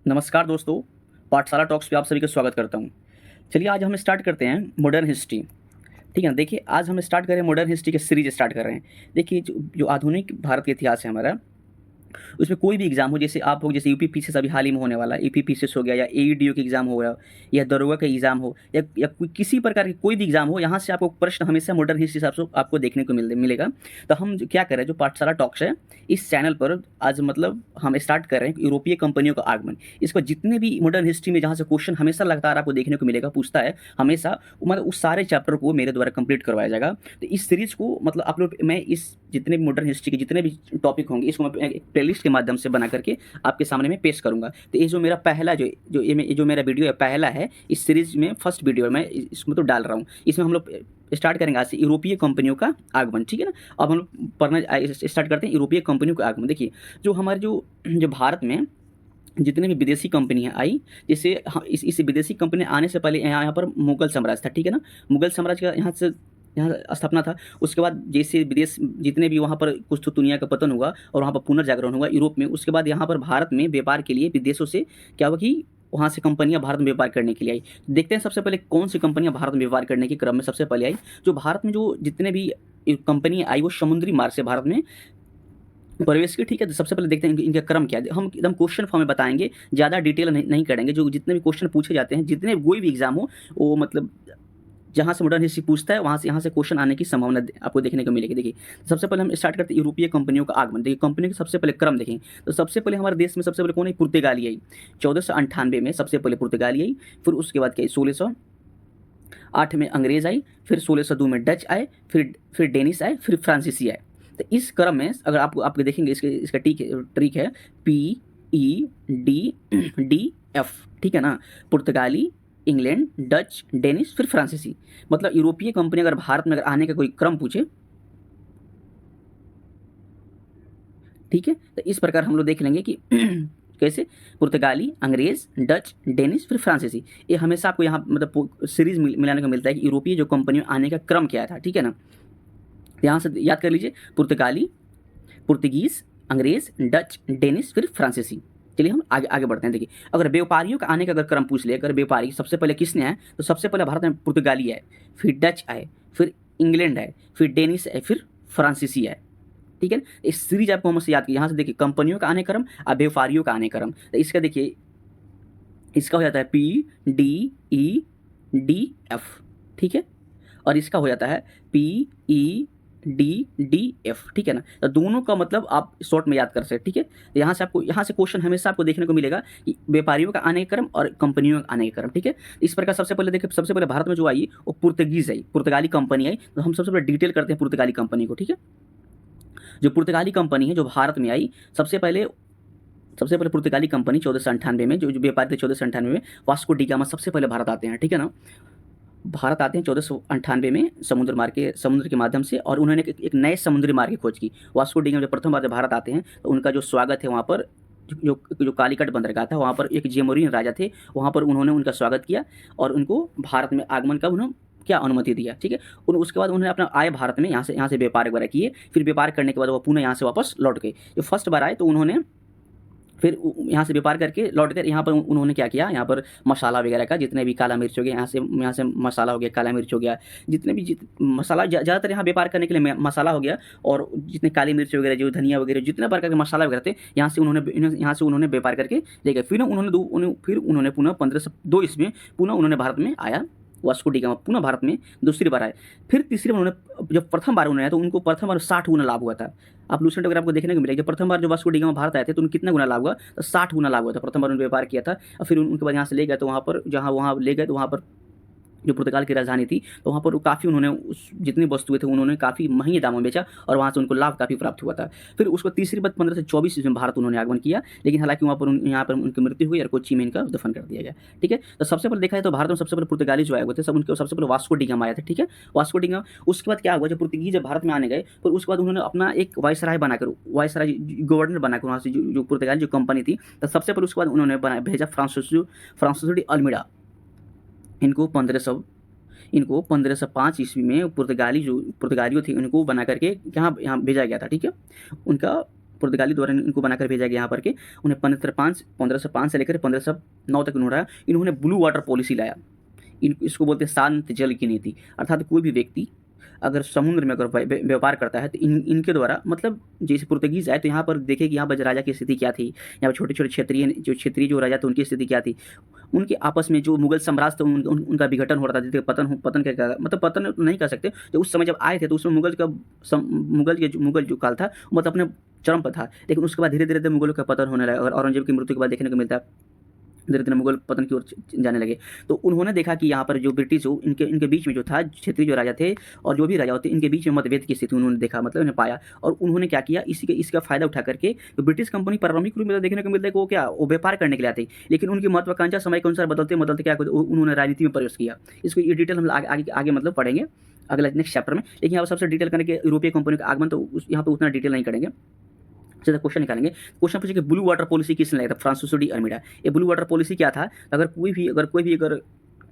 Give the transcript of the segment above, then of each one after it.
नमस्कार दोस्तों, पाठशाला टॉक्स पे आप सभी का स्वागत करता हूँ। चलिए आज हम स्टार्ट करते हैं मॉडर्न हिस्ट्री। ठीक है ना? देखिए आज हम स्टार्ट कर रहे हैं मॉडर्न हिस्ट्री की सीरीज़ स्टार्ट कर रहे हैं। देखिए जो आधुनिक भारत का इतिहास है हमारा, उसमें कोई भी एग्ज़ाम हो, जैसे आप हो, जैसे यूपीपीसीएस अभी हाल ही में होने वाला है, यूपीपीसीएस हो गया या एईडीओ का एग्ज़ाम हो गया या दरोगा का एग्ज़ाम हो या कोई किसी प्रकार की कोई भी एग्ज़ाम हो, यहाँ से आपको प्रश्न हमेशा मॉडर्न हिस्ट्री से आपको देखने को मिलेगा। तो हम क्या कर रहे हैं, जो पाठशाला टॉक्स है, इस चैनल पर आज मतलब हम स्टार्ट कर रहे हैं यूरोपीय कंपनियों का आगमन। इसको जितने भी मॉडर्न हिस्ट्री में जहाँ से क्वेश्चन हमेशा लगातार आपको देखने को मिलेगा, पूछता है हमेशा, मतलब उस सारे चैप्टर को मेरे द्वारा कंप्लीट करवाया जाएगा। तो इस सीरीज़ को मतलब आप लोग, मैं इस जितने भी मॉडर्न हिस्ट्री के जितने भी टॉपिक होंगे, इसको मैं एक प्लेलिस्ट के माध्यम से बना करके आपके सामने में पेश करूँगा। तो ये जो मेरा पहला जो मेरा वीडियो है, पहला है इस सीरीज़ में, फर्स्ट वीडियो है, मैं इसमें तो डाल रहा हूँ। इसमें हम लोग स्टार्ट करेंगे आज से यूरोपीय कंपनियों का आगमन। ठीक है ना? अब हम लोग पढ़ना स्टार्ट करते हैं यूरोपीय कंपनियों का आगमन। देखिए जो हमारे जो भारत में जितने भी विदेशी कंपनियाँ आई, जैसे इस विदेशी कंपनी आने से पहले यहाँ पर मुगल साम्राज्य था। ठीक है ना? मुगल साम्राज्य का यहाँ स्थापना था। उसके बाद जैसे विदेश जितने भी वहाँ पर कुछ तो दुनिया का पतन हुआ और वहाँ पर पुनर्जागरण हुआ यूरोप में। उसके बाद यहाँ पर भारत में व्यापार के लिए विदेशों से क्या हुआ कि वहाँ से कंपनियाँ भारत में व्यापार करने के लिए आई। देखते हैं सबसे पहले कौन सी कंपनियाँ भारत में व्यापार करने के क्रम में सबसे पहले आई। जो भारत में जो जितने भी कंपनियाँ आई, वो समुद्री मार्ग से भारत में प्रवेश की। ठीक है? तो सबसे पहले देखते हैं इनका क्रम क्या है। हम एकदम क्वेश्चन फॉर्म में बताएंगे, ज़्यादा डिटेल नहीं करेंगे। जो जितने भी क्वेश्चन पूछे जाते हैं, जितने कोई भी एग्जाम हो, वो मतलब जहाँ से मॉडर्न हिस्ट्री पूछता है, वहाँ से यहाँ से क्वेश्चन आने की संभावना आपको देखने को मिलेगी। देखिए सबसे पहले हम स्टार्ट करते हैं यूरोपीय कंपनियों का आगमन। देखिए कंपनी का सबसे पहले क्रम देखें तो सबसे पहले हमारे देश में सबसे पहले कौन है? पुर्तगाली आई। 1498 में सबसे पहले पुर्तगाली आई। फिर उसके बाद क्या, 1608 में अंग्रेज आई। फिर 1602 में डच आए। फिर डेनिश आए। फिर फ्रांसीसी आए। तो इस क्रम में अगर आपको देखेंगे, इसका ट्रिक है PEDDF। ठीक है ना? पुर्तगाली, इंग्लैंड, डच, डेनिश, फिर फ्रांसीसी। मतलब यूरोपीय कंपनी अगर भारत में अगर आने का कोई क्रम पूछे, ठीक है, तो इस प्रकार हम लोग देख लेंगे कि कैसे पुर्तगाली, अंग्रेज, डच, डेनिश, फिर फ्रांसीसी। ये हमेशा आपको यहाँ मतलब सीरीज मिलाने को मिलता है कि यूरोपीय जो कंपनियों आने का क्रम क्या था। ठीक है ना? यहाँ से याद कर लीजिए, पुर्तगाली, पुर्तगीज, अंग्रेज, डच, डेनिश, फिर फ्रांसीसी। चलिए हम आगे आगे बढ़ते हैं। देखिए अगर व्यापारियों का आने का अगर क्रम पूछ ले, अगर व्यापारी सबसे पहले किसने आए, तो सबसे पहले भारत में पुर्तगाली आए, फिर डच आए, फिर इंग्लैंड आए, फिर डेनिश आए, फिर फ्रांसीसी आए। ठीक है? इस सीरीज आपको हमसे याद की। यहाँ से देखिए कंपनियों का आने क्रम और व्यापारियों का आने क्रम। तो इसका देखिए, इसका हो जाता है PDEDF। ठीक है? और इसका हो जाता है PEDDF। ठीक है ना? तो दोनों का मतलब आप शॉर्ट में याद कर सकते हैं। ठीक है? तो यहाँ से क्वेश्चन हमेशा आपको देखने को मिलेगा कि व्यापारियों का आने का क्रम और कंपनियों का आने का क्रम। ठीक है? इस प्रकार सबसे पहले देखिए, सबसे पहले भारत में जो आई वो पुर्तगीज आई, पुर्तगाली कंपनी आई। तो हम सबसे पहले डिटेल करते हैं पुर्तगाली कंपनी को। ठीक है? जो पुर्तगाली कंपनी है जो भारत में आई, सबसे पहले पुर्तगाली कंपनी 1498 में, जो व्यापारी थे 1498 में, वास्को डी गामा सबसे पहले भारत आते हैं। ठीक है ना? भारत आते हैं 1498 में समुद्र के माध्यम से, और उन्होंने एक नए समुद्री मार्ग की खोज की। वास्को डी गामा जब प्रथम बार जब भारत आते हैं, तो उनका जो स्वागत है वहाँ पर, जो कालीकट बंदरगाह था, वहाँ पर एक जेमोरिन राजा थे, वहाँ पर उन्होंने उनका स्वागत किया और उनको भारत में आगमन का उन्होंने क्या अनुमति दिया। ठीक है? उसके बाद उन्होंने अपना आए भारत में, यहाँ से व्यापार वगैरह किए। फिर व्यापार करने के बाद वो पुनः यहाँ से वापस लौट गए। जो फर्स्ट बार आए तो उन्होंने फिर यहाँ से व्यापार करके लौट कर यहाँ पर उन्होंने क्या किया, यहाँ पर मसाला वगैरह का, जितने भी काला मिर्च हो गया, यहाँ से मसाला हो गया, काला मिर्च हो गया, जितने भी मसाला ज़्यादातर यहाँ व्यापार करने के लिए मसाला हो गया, और जितने काली मिर्च वगैरह, जो धनिया वगैरह, जितने प्रकार के मसाला वगैरह थे, यहाँ से उन्होंने व्यापार करके ले गए। फिर उन्होंने पुनः 1502 ईस्वी में पुनः उन्होंने भारत में आया। वास्को डी गामा पुनः भारत में दूसरी बार आए। फिर तीसरी बार उन्होंने, जब प्रथम बार उन्होंने आया तो उनको प्रथम बार 60 गुना लाभ हुआ था। आप लूसेंट वगैरह आपको देखने को मिलेगा। जब प्रथम बार जो वास्को डी गामा भारत आए थे तो उनको कितना गुना लाभ हुआ, तो 60 गुना लाभ हुआ था। प्रथम बार उन्होंने व्यापार किया था और फिर उनके बाद यहाँ से ले गए, तो वहाँ पर वहाँ ले गए, तो वहाँ पर जो पुर्तगाल की राजधानी थी, तो वहाँ पर काफ़ी उन्होंने जितनी वस्तुएं थे उन्होंने काफ़ी महंगे दामों में बेचा और वहाँ से उनको लाभ काफ़ी प्राप्त हुआ था। फिर उसको तीसरी बार 1524 ईस्वी में भारत उन्होंने आगमन किया, लेकिन हालांकि वहाँ पर यहाँ पर उनकी मृत्यु हुई और कोच्चि में इनका दफन कर दिया गया। ठीक है? तो सबसे पहले देखा है तो भारत में सबसे पहले पुर्तगाली जो आए हुए थे, उनके सबसे पहले वास्को डी गामा आया था। ठीक है? Vasco D gamma. उसके बाद क्या हुआ, जब पुर्तगीज जब भारत में आने गए, फिर उसके बाद उन्होंने अपना एक वायसराय गवर्नर बनाकर वहाँ से जो पुर्तगाली जो कंपनी थी, तो सबसे पहले उसके बाद उन्होंने भेजा फ्रांसिसो डी अल्मीडा। इनको 1505 ईस्वी में पुर्तगालियों थे, उनको बना करके यहाँ भेजा गया था। ठीक है? उनका पुर्तगाली द्वारा इनको बनाकर भेजा गया यहाँ पर के उन्हें 1505 से लेकर 1509 तक इन्होंने ब्लू वाटर पॉलिसी लाया। इसको बोलते हैं शांत जल की नीति। अर्थात कोई भी व्यक्ति अगर समुद्र में अगर व्यापार करता है तो इनके द्वारा, मतलब जैसे पुर्तगीज आए तो यहाँ पर देखे कि यहाँ पर राजा की स्थिति क्या थी, यहाँ पर छोटे छोटे क्षेत्रीय जो राजा थे उनकी स्थिति क्या थी, उनके आपस में जो मुगल साम्राज्य था उनका विघटन हो रहा था, जिसके पतन क्या मतलब पतन नहीं कर सकते, तो उस समय जब आए थे तो उसमें मुगल जो काल था मतलब अपने चरम पर था। लेकिन उसके बाद धीरे धीरे मुगलों का पतन होने लगा और औरंगजेब की मृत्यु के बाद देखने को मिलता है धीरे धीरे मुगल पतन की ओर जाने लगे। तो उन्होंने देखा कि यहाँ पर जो ब्रिटिश हो इनके बीच में जो था क्षेत्रीय जो राजा थे और जो भी राजा होते इनके बीच में मतभेद की स्थिति उन्होंने देखा, मतलब उन्हें पाया, और उन्होंने क्या किया, इसका फायदा उठा करके तो ब्रिटिश कंपनी प्रारंभिक रूप में देखने को मिलता है कि वो व्यापार करने के लिए आते, लेकिन उनकी महत्वाकांक्षा समय के अनुसार बदलते क्या उन्होंने राजनीति में प्रवेश किया। इसको ये डिटेल हम आगे मतलब पढ़ेंगे अगला नेक्स्ट चैप्टर में। लेकिन यहाँ पर सबसे डिटेल करने के यूरोपीय कंपनी का आगमन, तो यहाँ पर उतना डिटेल नहीं करेंगे, सीधा क्वेश्चन निकालेंगे। क्वेश्चन पूछे कि ब्लू वाटर पॉलिसी किसने लाया था? Francisco de Almeida. ये ब्लू वाटर पॉलिसी क्या था? अगर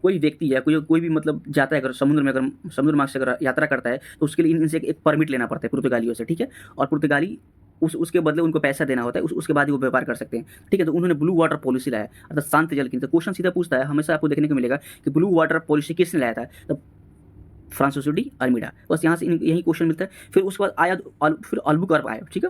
कोई व्यक्ति या कोई भी मतलब जाता है अगर समुद्र मार्ग से अगर यात्रा करता है तो उसके लिए इनसे एक परमिट लेना पड़ता है पुर्तगालियों से, ठीक है, और पुर्तगाली उसके बदले उनको पैसा देना होता है, उसके बाद ही वो व्यापार कर सकते हैं, ठीक है। तो उन्होंने ब्लू वाटर पॉलिसी लाया, अर्थात शांत जल की। तो क्वेश्चन सीधा पूछता है, हमेशा आपको देखने को मिलेगा कि ब्लू वाटर पॉलिसी किसने लाया था? तो फ्रांसिसो डी अल्मीडा, बस यहाँ से यही क्वेश्चन मिलता है। फिर उसके बाद आया फिर अल्बुकर्क आया, ठीक है।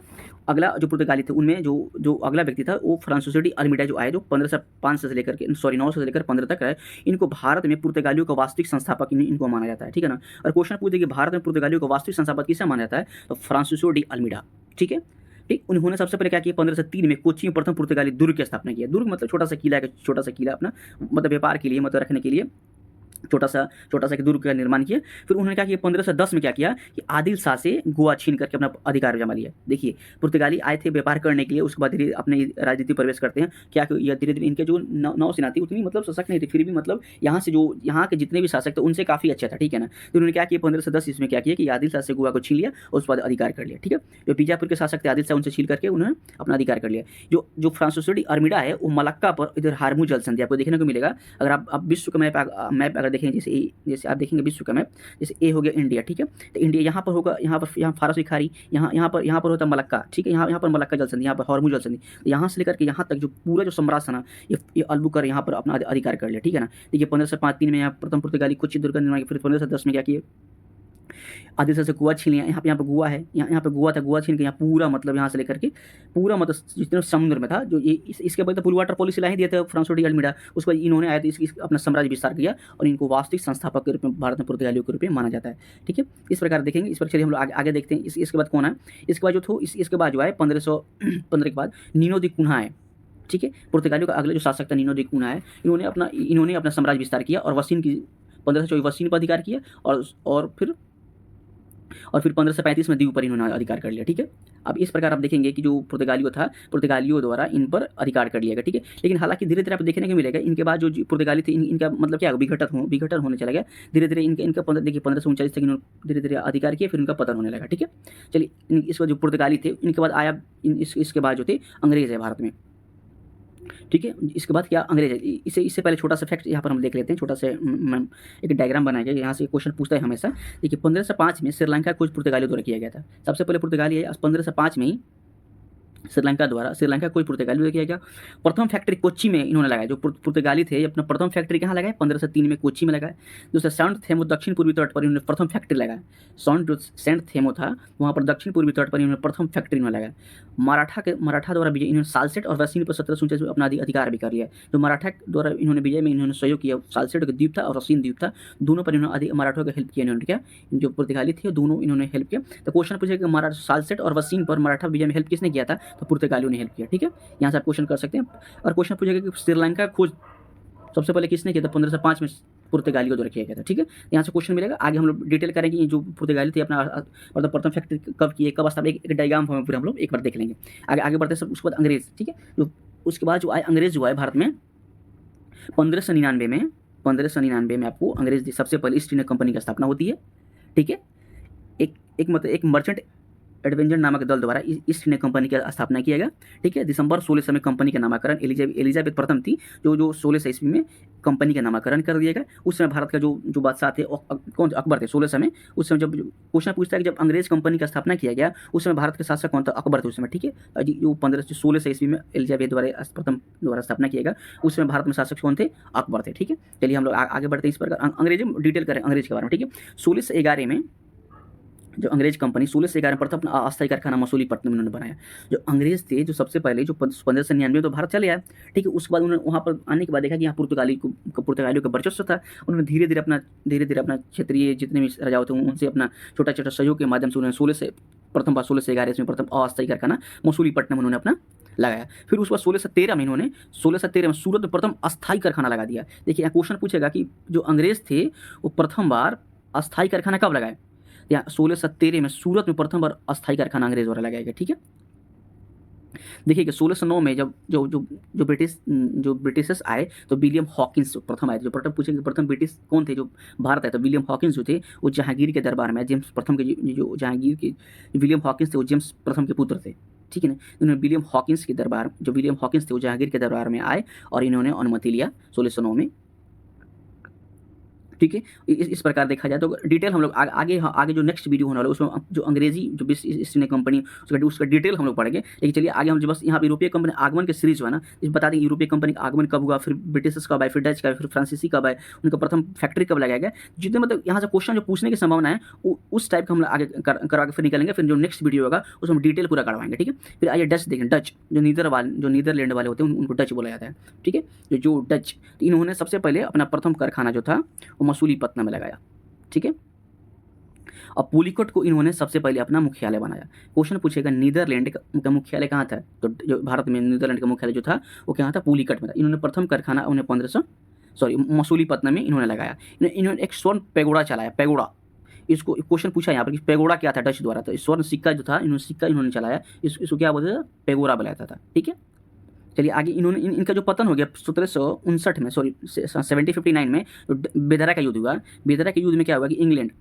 अगला जो पुर्तगाली थे उनमें जो अगला व्यक्ति था वो फ्रांसिसो डी अल्मीडा जो आए, जो 1505 से लेकर के 9 से लेकर 15 तक रहे। इनको भारत में पुर्तगालियों का वास्तविक संस्थापक इनको माना जाता है, ठीक है ना। और क्वेश्चन पूछे कि भारत में पुर्तगालियों का वास्तविक संस्थापक किसे माना जाता है? तो फ्रांसिसो डी अल्मीडा, ठीक है। ठीक, उन्होंने सबसे पहले क्या किया, 1503 में कोच्चि में प्रथम पुर्तगाली दुर्ग की स्थापना किया। दुर्ग मतलब छोटा सा किला अपना मतलब व्यापार के लिए, मतलब रखने के लिए छोटा सा एक दुर्ग का निर्माण किया। फिर उन्होंने क्या किया, 1510 में क्या किया कि आदिल शाह से गोवा छीन करके अपना अधिकार जमा लिया। देखिए पुर्तगाली आए थे व्यापार करने के लिए, उसके बाद धीरे अपने राजनीति प्रवेश करते हैं। क्या धीरे धीरे इनके जो नौसेना थी उतनी मतलब सशक्त नहीं थी, फिर भी मतलब यहाँ के जितने भी शासक थे उनसे काफ़ी अच्छा था, ठीक है ना। तो उन्होंने क्या किया, 1510 इसमें क्या किया कि आदिल शाह से गोवा को छीन लिया और उसके बाद अधिकार कर लिया, ठीक है। जो बीजापुर के शासक थे आदिल शाह, उनसे छीन करके उन्होंने अपना अधिकार कर लिया। जो फ्रांसिसो डी अल्मीडा है वो मलक्का पर इधर हारमू जल संधि आपको देखने को मिलेगा। अगर आप विश्व का मैप अगर देखें, जैसे आप देखेंगे विश्व का मैप, जैसे ए हो गया इंडिया, ठीक है। तो इंडिया यहाँ पर होगा, यहाँ फारसी खाड़ी, यहाँ पर होता है मलक्का, ठीक है। यहाँ पर मलक्का जल संधि, यहाँ पर हॉर्मुज जल संधि। तो यहाँ से लेकर के यहाँ तक जो पूरा जो साम्राज्य था ना, ये अल्बुकर्क यहाँ पर अपना अधिकार कर लिया, ठीक है ना। देखिए 1505 में यहाँ प्रथम पुर्तगाली कोच्चि दुर्ग का निर्माण किया। फिर 1510 में क्या किया, आदिल शाह से गोवा छीन लिया। यहाँ पे गोवा है, यहाँ पे गोवा था, गोवा छीन के यहाँ पूरा मतलब यहाँ से लेकर के पूरा मतलब जितने समुद्र में था जो ये इसके बाद ब्लू वाटर पॉलिसी ला ही दिया था फ्रांसिसो डी अल्मीडा। उसके बाद इन्होंने आए थे अपना साम्राज्य विस्तार किया और इनको वास्तविक संस्थापक के रूप में भारत में पुर्तगालियों के रूप में माना जाता है, ठीक है। इस प्रकार देखेंगे। इस पर चलिए हम लोग आगे देखते हैं। इसके बाद कौन है, इसके बाद इसके बाद जो है 1515 के बाद नीनो दी कुन्हा है, ठीक है। पुर्तगालियों का अगले जो शासक था नीनो दी कुन्हा है। इन्होंने अपना साम्राज्य विस्तार किया और वसीन की 1524 वसीन पर अधिकार किया और फिर 1535 में दीव पर इन्होंने अधिकार कर लिया, ठीक है। अब इस प्रकार आप देखेंगे कि जो पुर्तगालियों द्वारा इन पर अधिकार कर लिया गया, ठीक है। लेकिन हालांकि धीरे धीरे आप देखने को मिलेगा इनके बाद जो पुर्तगाली थे इनका मतलब क्या विघटन होने चला गया धीरे धीरे। इनका देखिए 1539 तक इन्होंने धीरे धीरे अधिकार किया, फिर इनका पतन होने लगा, ठीक है। चलिए इसका जो पुर्तगाली थे इनके बाद आया इसके बाद जो थे अंग्रेज है भारत में, ठीक है। इसके बाद क्या अंग्रेज है। इससे पहले छोटा सा फैक्ट यहाँ पर हम देख लेते हैं, छोटा सा एक डायग्राम बनाया गया, यहाँ से क्वेश्चन पूछता है हमेशा। देखिए 1505 में श्रीलंका खोज पुर्तगालियों द्वारा किया गया था। सबसे पहले पुर्तगाली है 1505 में ही श्रीलंका कोई पुर्तगाली किया गया। प्रथम फैक्ट्री कोच्चि में इन्होंने लगाया। जो पुर्तगाली थे अपना प्रथम फैक्ट्री कहाँ लगाया, 1503 में कोच्चि में लगाया। दूसरा सेंट थेमो दक्षिण पूर्वी तट पर इन्होंने प्रथम फैक्ट्री लगाया। सेंट थेमो था वहाँ पर दक्षिण पूर्वी तट पर इन्होंने प्रथम फैक्ट्री इन्होंने लगाया। मराठा द्वारा विजय इन्होंने सालसेट और वसीन पर 1749 में अपना अधिकार भी कर लिया। जो मराठा द्वारा इन्होंने विजय में इन्होंने सहयोग किया, सालसेट का द्वीप था और वसीन द्वीप था, दोनों पर इन्होंने मराठों का हेल्प किया। इन्होंने क्या जो पुर्तगाली थे दोनों इन्होंने हेल्प किया। तो क्वेश्चन पूछे कि सालसेट और वसीन पर मराठा विजय में हेल्प किसने किया था, तो पुर्तगालियों ने हेल्प किया, ठीक है। यहाँ से आप क्वेश्चन कर सकते हैं। और क्वेश्चन पूछेगा कि श्रीलंका खोज सबसे पहले किसने किया था, 1505 में पुर्तगालियों द्वारा किया गया था, ठीक है। यहाँ से क्वेश्चन मिलेगा। आगे हम लोग डिटेल करेंगे जो पुर्तगाली थे अपना मतलब प्रथम फैक्ट्री कब किए, कब स्थापित, एक डायग्राम फॉर्म में पूरा हम लोग एक बार देख लेंगे। आगे बढ़ते सब। उसके बाद अंग्रेज, ठीक है। जो उसके बाद जो आए अंग्रेज जो आए भारत में 1599 में आपको अंग्रेज सबसे पहले ईस्ट इंडिया कंपनी की स्थापना होती है, ठीक है। एक मर्चेंट एडवेंजर नामक दल द्वारा ईस्ट इंडिया कंपनी की स्थापना किया गया। ठीक है, दिसंबर 1600 में कंपनी का नामकरण एलिजाबेथ प्रथम थी जो 1600 ईस्वी में कंपनी का नामकरण कर दिया गया। उस समय भारत का जो बादशाह थे कौन अकबर थे 1600 में। उस समय जब क्वेश्चन पूछता है कि जब अंग्रेज कंपनी का स्थापना किया गया उस समय भारत के शासक कौन था, अकबर थे उस समय। ठीक है, जो 1600 ईस्वी में एलिजाबेथ प्रथम द्वारा स्थापना किया गया उस समय भारत में शासक कौन थे, अकबर थे। ठीक है, चलिए हम लोग आगे बढ़ते हैं इस पर अंग्रेजी डिटेल करें अंग्रेज के बारे में। ठीक है, 1611 में जो अंग्रेज कंपनी 1611 में प्रथम अपना अस्थायी कारखाना मसूलीपट्टनम में उन्होंने बनाया। जो अंग्रेज थे जो सबसे पहले जो 1599 तो भारत चले आए। ठीक है, उसके बाद उन्होंने वहाँ पर आने के बाद देखा कि यहाँ पुर्तगालियों का वर्चस्व था। उन्होंने धीरे धीरे अपना क्षेत्रीय जितने भी राजाओं थे उनसे अपना छोटा छोटा सहयोग के माध्यम से उन्होंने 1611 ईस्वी में प्रथम अस्थायी कारखाना मसूलीपट्टनम उन्होंने अपना लगाया। फिर उसके बाद 1613 में सूरत में प्रथम अस्थायी कारखाना लगा दिया। देखिए यहाँ क्वेश्चन पूछेगा कि जो अंग्रेज थे वो प्रथम बार अस्थायी कारखाना कब लगाए, यहाँ 1613 में सूरत में प्रथम बार अस्थायी कारखाना अंग्रेज द्वारा लगाया गया। ठीक है, देखिए कि 1609 में जब जो ब्रिटिशर्स आए तो विलियम हॉकिंस प्रथम आए थे। जो प्रथम पूछेंगे प्रथम ब्रिटिश कौन थे जो भारत आए, तो विलियम हॉकिंस जो थे वो जहांगीर के दरबार में जेम्स प्रथम के जो जहांगीर के विलियम हॉकिंस थे वो जेम्स प्रथम के पुत्र थे। ठीक है ना, इन्होंने विलियम हॉकिंस थे वो जहांगीर के दरबार में आए और इन्होंने अनुमति लिया 1609 में। ठीक है, इस प्रकार देखा जाए तो डिटेल हम लोग आगे जो नेक्स्ट वीडियो होने वाला है उसमें जो अंग्रेजी जो ईस्ट इंडिया कंपनी उसका डिटेल हम लोग पढ़ेंगे। लेकिन चलिए आगे हम जो बस यहाँ पर यूरोपीय कंपनी आगमन की सीरीज हुआ ना, इस बता दें यूरोपीय कंपनी का आगमन कब हुआ, फिर ब्रिटिशर्स कब आए, फिर डच का, फिर फ्रांसीसी कब आए, उनका प्रथम फैक्ट्री कब लगाया गया। जितने मतलब यहाँ से क्वेश्चन जो पूछने की संभावना है उस टाइप का हम आगे करवा के फिर निकलेंगे। फिर जो नेक्स्ट वीडियो होगा उसमें डिटेल पूरा करवाएंगे। ठीक है, फिर आइए डच देखें। डच जो नीदरलैंड वाले होते हैं उनको डच बोला जाता है। ठीक है, जो डच इन्होंने सबसे पहले अपना प्रथम कारखाना जो था वो मसूलीपट्टनम में लगाया। ठीक है, और पुलिकट को इन्होंने सबसे पहले अपना मुख्यालय बनाया। क्वेश्चन पूछेगा नीदरलैंड का मुख्यालय कहाँ था, तो जो भारत में नीदरलैंड का मुख्यालय जो था वो कहाँ था, पुलिकट में था। इन्होंने प्रथम कारखाना उन्हें मसूलीपट्टनम में इन्होंने लगाया। इन्होंने एक स्वर्ण पैगोडा चलाया। पैगोडा, इसको क्वेश्चन पूछा यहाँ पर कि पैगोडा क्या था डच द्वारा, तो स्वर्ण सिक्का जो था इन्होंने चलाया, इसको क्या बोलते थे, पैगोडा बुलाया था। ठीक है, चलिए आगे इनका जो पतन हो गया 1759 में 1759 में बेदरा का युद्ध हुआ। बेदरा के युद्ध में क्या हुआ कि इंग्लैंड,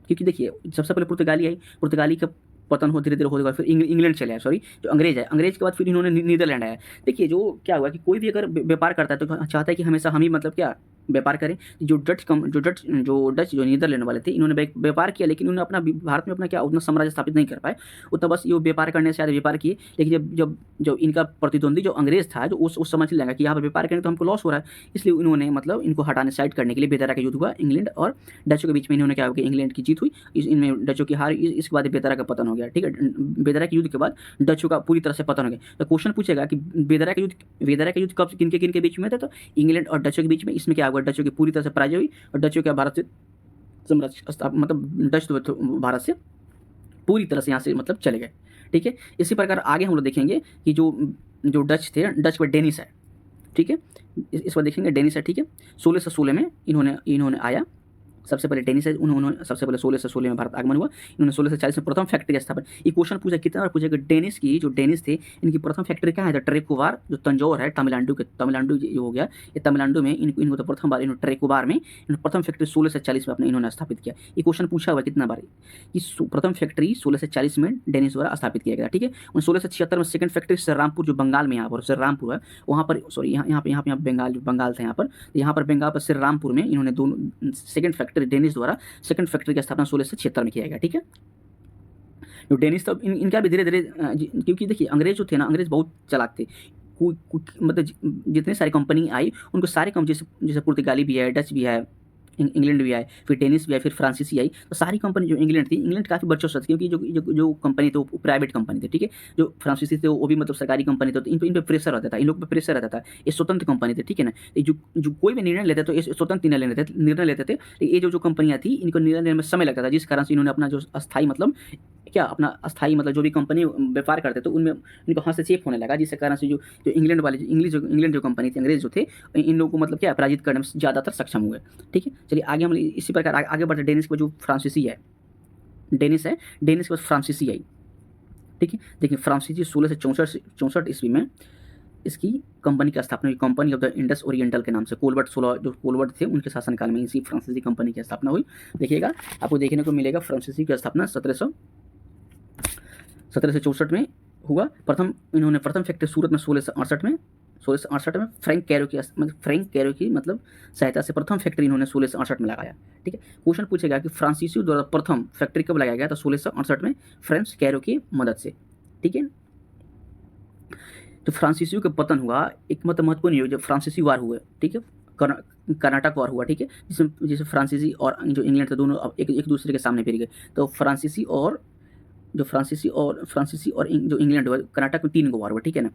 क्योंकि देखिए सबसे पहले पुर्तगाली का पतन हो धीरे होने के बाद फिर इंग्लैंड चले आए, जो अंग्रेज आए। अंग्रेज के बाद फिर इन्होंने नीदरलैंड आया। देखिए जो क्या हुआ कि कोई भी अगर व्यापार करता है तो चाहता है कि हमेशा हम ही मतलब क्या व्यापार करें। जो नीदरलैंड वाले थे इन्होंने व्यापार किया, लेकिन उन्होंने अपना भारत में अपना क्या उतना साम्राज्य स्थापित नहीं कर पाए। उतना बस ये व्यापार करने से व्यापार किए। लेकिन जब इनका प्रतिद्वंदी जो अंग्रेज था जो उस समझ लेगा कि यहाँ पर व्यापार करें तो हमको लॉस हो रहा है, इसलिए इन्होंने मतलब इनको हटाने साइड करने के लिए बेदरा का युद्ध हुआ। इंग्लैंड और डचों के बीच में इन्होंने क्या हुआ कि इंग्लैंड की जीत हुई, इनमें डचों की हार, इसके बाद बेदरा का पतन हो गया। ठीक है, बेदरा के युद्ध के बाद डचों का पूरी तरह से पतन हो गया। तो क्वेश्चन पूछेगा कि बेदरा का युद्ध कब किनके बीच में था, तो इंग्लैंड और डचों के बीच में। इसमें क्या हुआ, डचों की पूरी तरह से पराजय हुई और डचों के भारत से साम्राज्य मतलब डच तो भारत से पूरी तरह से यहाँ से मतलब चले गए। ठीक है, इसी प्रकार आगे हम लोग देखेंगे कि जो डच थे, डच पर डेनिस है। ठीक है, इस पर देखेंगे डेनिस है। ठीक है, 1616 में इन्होंने आया। सबसे पहले डेनिस है, उन्होंने सबसे पहले 1616 में भारत आगमन हुआ। इन्होंने 1640 में प्रथम फैक्ट्री स्थापन। ये क्वेश्चन पूछा कितना बार पूछा कि जो डेनिस थे इनकी प्रथम फैक्ट्री कहाँ है, तो ट्रेकोबार जो तंजौर है तमिलनाडु ये हो गया, ये तमिलनाडु में इनको तो प्रथम बार इन्होंने ट्रेकोबार में इन्होंने प्रथम फैक्ट्री 1640 में अपने इन्होंने स्थापित किया। ये क्वेश्चन पूछा हुआ कितना बार कि प्रथम फैक्ट्री 1640 में डेनिस द्वारा स्थापित किया गया। ठीक है, 1676 में सेकंड फैक्ट्री श्रीरामपुर जो बंगाल में यहाँ पर श्रीरामपुर है वहाँ पर, सॉरी यहाँ पे बंगाल था यहाँ पर बंगाल पर श्रीरामपुर में इन्होंने दोनों सेकंड फैक्ट्री डेनिस द्वारा सेकंड फैक्ट्री की स्थापना 1676 में किया गया। ठीक है, जो डेनिस तब इनका भी धीरे धीरे, क्योंकि देखिए अंग्रेज जो थे ना, अंग्रेज बहुत चालाक थे। मतलब जितने सारी कंपनी आई उनको सारे कंपनी जैसे पुर्तगाली भी है, डच भी है, इंग्लैंड भी आए, फिर डेनिस भी आए, फिर फ्रांसीसी आई। तो सारी कंपनी जो इंग्लैंड काफ़ी वर्चस्व थी, क्योंकि जो कंपनी थे वो प्राइवेट कंपनी थी। ठीक है, जो फ्रांसीसी थे वो भी मतलब सरकारी कंपनी थे। तो इन पे प्रेशर रहता था, इन लोग पे प्रेशर रहता था। ये स्वतंत्र कंपनी थे। ठीक है ना, जो कोई भी निर्णय लेते तो ये स्वतंत्र निर्णय लेते थे। ये जो कंपनियाँ थी इनको निर्णय लेने में समय लगता था, जिस कारण से इन्होंने अपना जो अस्थायी मतलब जो भी कंपनी व्यापार करते थे उनमें इनको हस्तक्षेप होने लगा, जिसके कारण से जो इंग्लैंड जो कंपनी थी, अंग्रेज जो थे, इन लोगों को मतलब क्या पराजित करने में ज़्यादातर सक्षम हुए। ठीक है, चलिए आगे हम इसी प्रकार आगे बढ़ते। डेनिस को जो फ्रांसीसी है, डेनिस के बाद फ्रांसीसी आई। ठीक है, देखिए फ्रांसीसी 1664 ईस्वी में इसकी कंपनी की स्थापना हुई, company of the Indus oriental के नाम से। कोलबर्ट थे उनके शासनकाल में इसी फ्रांसीसी कंपनी की स्थापना हुई। देखिएगा आपको देखने को मिलेगा फ्रांसीसी की स्थापना 1764 में हुआ प्रथम, इन्होंने प्रथम फैक्ट्री सूरत में 1668 में फ्रैंक कैरो की मतलब सहायता से प्रथम फैक्ट्री इन्होंने 1668 में लगाया। ठीक है, क्वेश्चन पूछेगा कि फ्रांसीसी द्वारा प्रथम फैक्ट्री कब लगाया गया, तो 1668 में फ्रेंच कैरो की मदद से। ठीक है, जो फ्रांसीसियों का पतन हुआ एक मतलब महत्वपूर्ण युद्ध, जब फ्रांसीसी वार हुए, ठीक है, कर्नाटक वार हुआ, ठीक है, जिसमें फ्रांसीसी और जो इंग्लैंड थे दोनों अब एक दूसरे के सामने फिर गए। तो फ्रांसीसी और जो इंग्लैंड हुआ, कर्नाटक में 3 गो वार हुआ। ठीक है ना,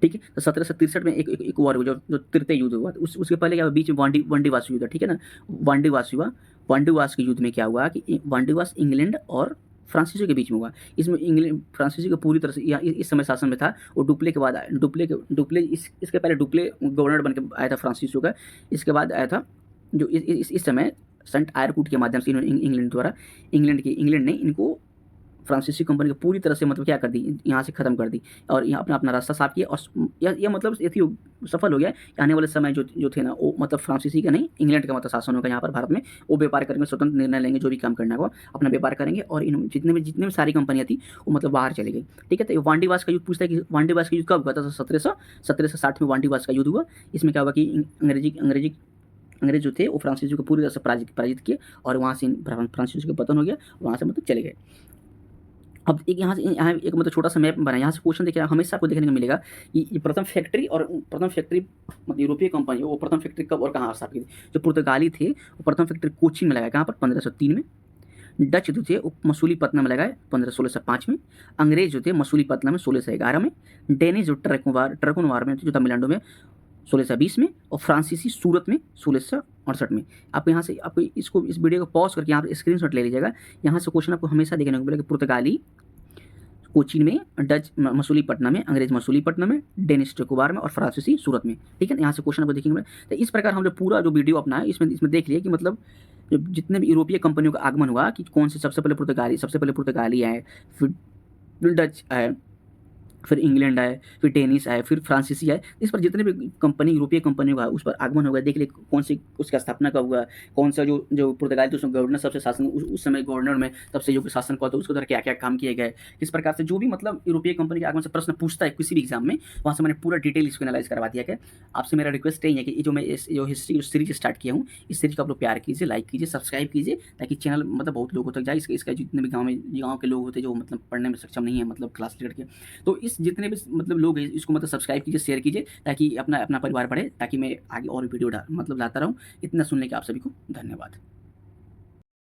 ठीक है। तो 1763 में एक वार हुआ जो तृतीय युद्ध हुआ। उसके पहले क्या हुआ, बीच में वांडीवास युद्ध, ठीक है ना, वांडीवास हुआ। वांडीवास के युद्ध में क्या हुआ कि वांडीवास इंग्लैंड और फ्रांसीसी के बीच में हुआ। इसमें इंग्लैंड फ्रांसीसी को पूरी तरह से इस समय शासन में था। और डुप्ले के बाद इसके पहले डुप्ले गवर्नर बन के आया था फ्रांसीसी का। इसके बाद आया था जो इस समय सेंट आयरकूट के माध्यम से इन्होंने इंग्लैंड ने इनको फ्रांसीसी कंपनी को पूरी तरह से मतलब क्या कर दी, यहाँ से ख़त्म कर दी और यहाँ अपना रास्ता साफ किया। और यह मतलब सफल हो गया कि आने वाले समय जो थे ना, वो मतलब फ्रांसीसी का नहीं, इंग्लैंड का मतलब शासन होगा यहाँ पर भारत में। वो व्यापार करेंगे, स्वतंत्र निर्णय लेंगे, जो भी काम करना होगा अपना व्यापार करेंगे। और इन जितने भी सारी कंपनियाँ थी वो मतलब बाहर चली गई। ठीक है, तो वांडीवास का युद्ध पूछता है कि वांडीवास का युद्ध कब हुआ था, तो 1760 में वांडीवास का युद्ध हुआ। इसमें क्या हुआ कि अंग्रेज जो थे वो फ्रांसीसी को पूरी तरह से पराजित किए और वहाँ से फ्रांसीसी का पतन हो गया, वहाँ से मतलब चले गए। अब एक यहाँ एक मतलब छोटा सा मैप बना, यहाँ से क्वेश्चन देखिए हमेशा आपको देखने को मिलेगा कि ये प्रथम फैक्ट्री मतलब यूरोपीय कंपनी, वो प्रथम फैक्ट्री कब और कहाँ स्थापित की थी। जो पुर्तगाली थे वो प्रथम फैक्ट्री कोचीन में लगाया, कहाँ पर, 1503 में। डच जो थे वो मसूलीपट्टनम में लगाए 1605 में। अंग्रेज जो थे मसूलीपट्टनम में 1611 में। डेनिश जो ट्रकुनवार में थे, जो तमिलनाडु में, 1620 में। और फ्रांसीसी सूरत में 1668 में। आप यहाँ से आपको इस वीडियो को पॉज करके यहाँ पर स्क्रीनशॉट ले लीजिएगा। यहाँ से क्वेश्चन आपको हमेशा देखने को मिलेगा कि पुर्तगाली कोचीन में, डच मसूलीपट्टनम में, अंग्रेज मसूलीपट्टनम में, डेनिश ट्रकुवार में और फ्रांसीसी सूरत में। ठीक है, यहाँ से क्वेश्चन आपको देखेंगे। तो इस प्रकार हम जो पूरा जो वीडियो अपना है इसमें देख लिया कि मतलब जितने भी यूरोपीय कंपनियों का आगमन हुआ कि कौन से सबसे पहले पुर्तगाली आए, फिर डच आए, फिर इंग्लैंड आए, फिर डेनिश आए, फिर फ्रांसीसी आए। इस पर जितने भी यूरोपीय कंपनियों का उस पर आगमन होगा, देख ले कौन सी उसका स्थापना कब हुआ, कौन सा जो पुर्तगाली तो उसमें गवर्नर सबसे शासन उस समय गवर्नर में तब से जो शासन कौन था उसके द्वारा क्या क्या काम किए गए, किस प्रकार से जो भी मतलब यूरोपीय कंपनी के आगमन से प्रश्न पूछता है किसी भी एग्जाम में, वहाँ से मैंने पूरा डिटेल इसको एनालाइज करवा दिया गया। आपसे मेरा रिक्वेस्ट यही है कि जो हिस्ट्री सीरीज स्टार्ट किया हूँ, इस सीरीज को आप लोग प्यार कीजिए, लाइक कीजिए, सब्सक्राइब कीजिए, ताकि चैनल मतलब बहुत लोगों तक जाए। इसका जितने भी गाँव के लोग होते हैं जो मतलब पढ़ने में सक्षम नहीं है, मतलब क्लास लेकर के, तो इस जितने भी मतलब लोग हैं इसको मतलब सब्सक्राइब कीजिए, शेयर कीजिए, ताकि अपना परिवार बढ़े, ताकि मैं आगे और वीडियो मतलब लाता रहूँ। इतना सुनने के आप सभी को धन्यवाद।